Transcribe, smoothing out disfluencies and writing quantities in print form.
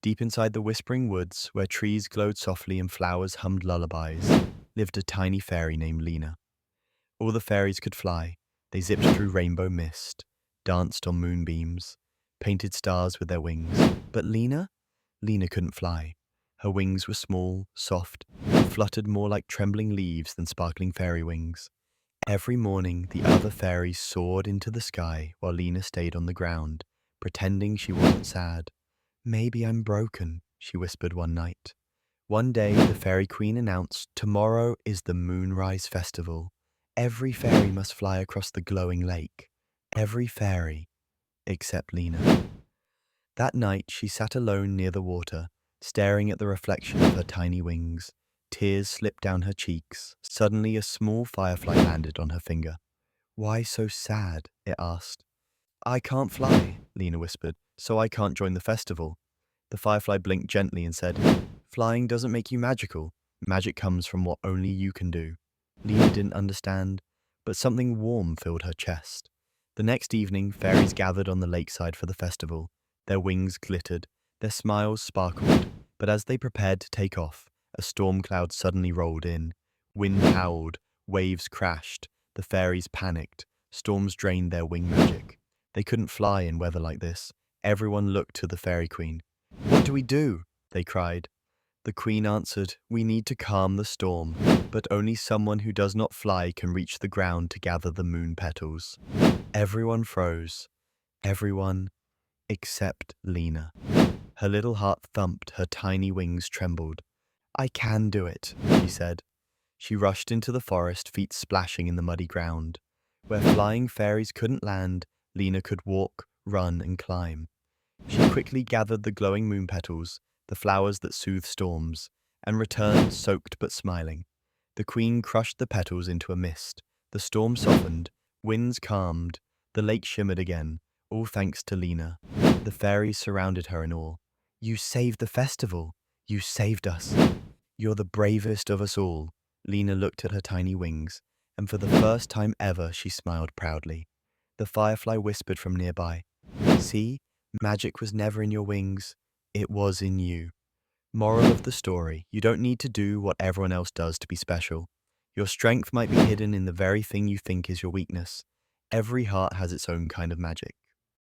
Deep inside the whispering woods, where trees glowed softly and flowers hummed lullabies, lived a tiny fairy named Lina. All the fairies could fly. They zipped through rainbow mist, danced on moonbeams, painted stars with their wings. But Lina couldn't fly. Her wings were small, soft, and fluttered more like trembling leaves than sparkling fairy wings. Every morning, the other fairies soared into the sky while Lina stayed on the ground, pretending she wasn't sad. "Maybe I'm broken," she whispered one night. One day, the Fairy Queen announced, "Tomorrow is the Moonrise Festival. Every fairy must fly across the glowing lake. Every fairy, except Lina." That night, she sat alone near the water, staring at the reflection of her tiny wings. Tears slipped down her cheeks. Suddenly, a small firefly landed on her finger. "Why so sad?" it asked. "I can't fly," Lina whispered, "so I can't join the festival." The firefly blinked gently and said, "Flying doesn't make you magical. Magic comes from what only you can do." Lina didn't understand, but something warm filled her chest. The next evening, fairies gathered on the lakeside for the festival. Their wings glittered, their smiles sparkled, but as they prepared to take off, a storm cloud suddenly rolled in. Wind howled, waves crashed, the fairies panicked, storms drained their wing magic. They couldn't fly in weather like this. Everyone looked to the Fairy Queen. "What do we do?" they cried. The Queen answered, "We need to calm the storm, but only someone who does not fly can reach the ground to gather the moon petals." Everyone froze. Everyone except Lina. Her little heart thumped, her tiny wings trembled. "I can do it," she said. She rushed into the forest, feet splashing in the muddy ground. Where flying fairies couldn't land, Lina could walk, run, and climb. She quickly gathered the glowing moon petals, the flowers that soothe storms, and returned soaked but smiling. The Queen crushed the petals into a mist. The storm softened, winds calmed, the lake shimmered again, all thanks to Lina. The fairies surrounded her in awe. "You saved the festival. You saved us. You're the bravest of us all." Lina looked at her tiny wings, and for the first time ever she smiled proudly. The firefly whispered from nearby, "See, magic was never in your wings, it was in you." Moral of the story: you don't need to do what everyone else does to be special. Your strength might be hidden in the very thing you think is your weakness. Every heart has its own kind of magic.